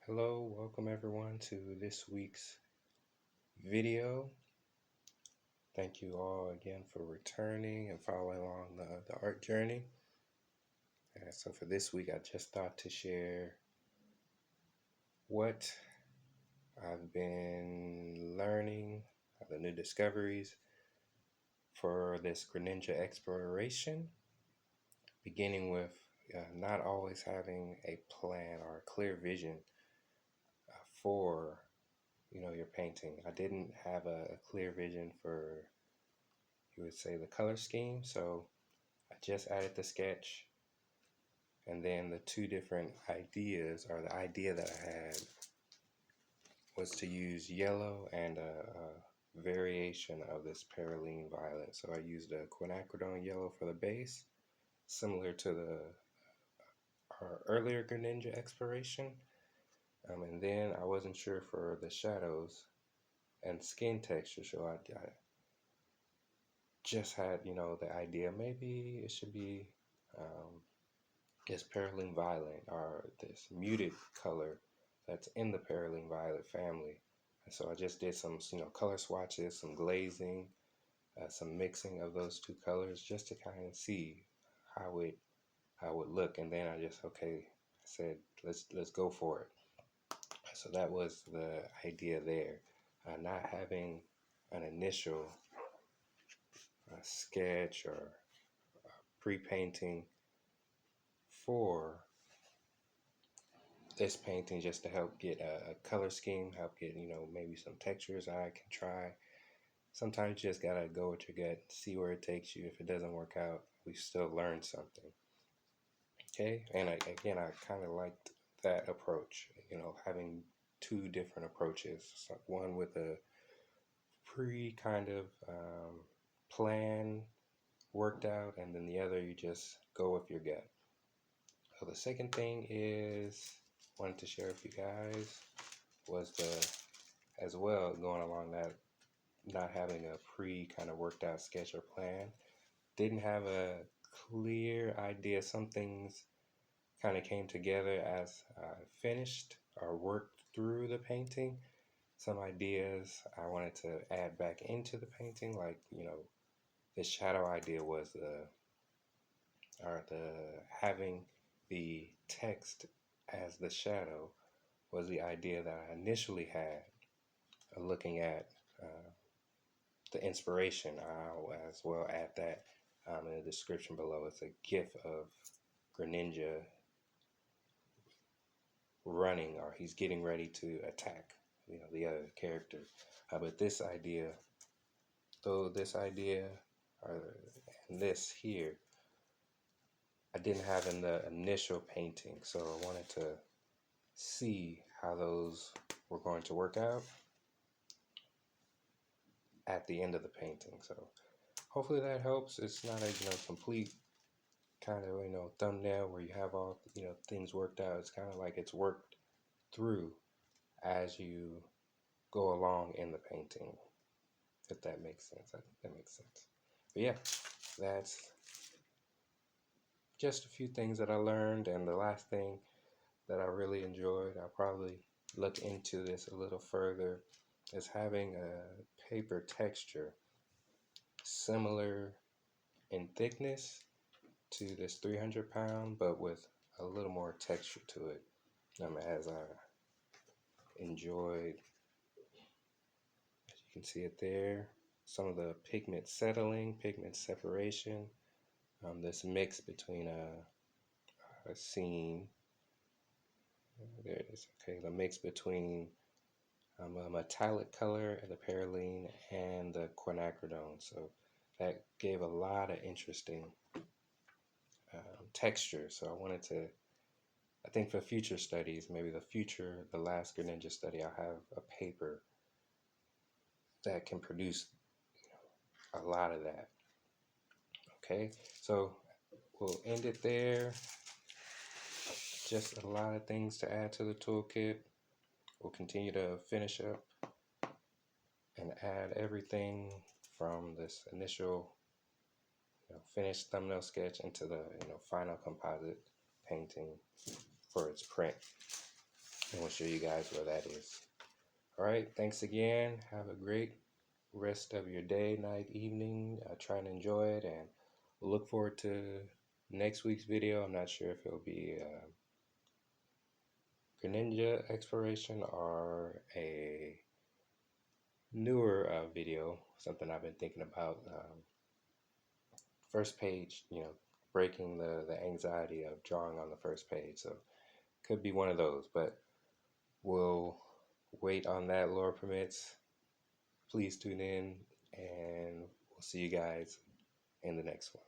Hello, welcome everyone to this week's video. Thank you all again for returning and following along the art journey. So for this week, I just thought to share what I've been learning, the new discoveries for this Greninja exploration, beginning with not always having a plan or a clear vision for your painting. I didn't have a clear vision for, you would say, the color scheme, so I just added the sketch, and then the two different ideas, or the idea that I had was to use yellow and a variation of this perylene violet. So I used a quinacridone yellow for the base, similar to our earlier Greninja exploration. And then I wasn't sure for the shadows and skin texture, so I just had, the idea maybe it should be this perylene violet, or this muted color that's in the perylene violet family. And so I just did some, color swatches, some glazing, some mixing of those two colors, just to kind of see how it would look. And then I said, let's go for it. So that was the idea there. Not having an initial sketch or pre-painting for this painting, just to help get a color scheme, help get, maybe some textures I can try. Sometimes you just gotta go with your gut, see where it takes you. If it doesn't work out, we still learn something. Okay, and I kind of liked that approach, having two different approaches. So one with a kind of plan worked out, and then the other you just go with your gut. So the second thing is, wanted to share with you guys, was as well, going along that, not having a kind of worked out sketch or plan. Didn't have a clear idea. Some things kind of came together as I finished or worked through the painting. Some ideas I wanted to add back into the painting, like, the shadow idea was the having the text as the shadow was the idea that I initially had, looking at the inspiration. I'll as well add that in the description below. It's a GIF of Greninja running, or he's getting ready to attack, the other character. But this idea, or this here, I didn't have in the initial painting, so I wanted to see how those were going to work out at the end of the painting. So hopefully that helps. It's not a complete kind of thumbnail where you have all things worked out. It's kind of like it's worked through as you go along in the painting, if that makes sense. I think that makes sense. But yeah, that's just a few things that I learned. And the last thing that I really enjoyed, I'll probably look into this a little further, is having a paper texture similar in thickness to this 300 pound, but with a little more texture to it. As I enjoyed, as you can see it there, some of the pigment settling, pigment separation, this mix between a scene, there it is, okay, the mix between a metallic color, the perylene, and the quinacridone. So that gave a lot of interesting texture. So I wanted to, I think for future studies, maybe the last Greninja study, I'll have a paper that can produce a lot of that. Okay, so we'll end it there. Just a lot of things to add to the toolkit. We'll continue to finish up and add everything from this initial finished thumbnail sketch into the final composite painting for its print. and we'll show you guys where that is. All right, thanks again. Have a great rest of your day, night, evening. Try and enjoy it, and we'll look forward to next week's video. I'm not sure if it'll be Greninja exploration or a newer video, something I've been thinking about. First page, breaking the anxiety of drawing on the first page. So could be one of those, but we'll wait on that, Lord permits. Please tune in, and we'll see you guys in the next one.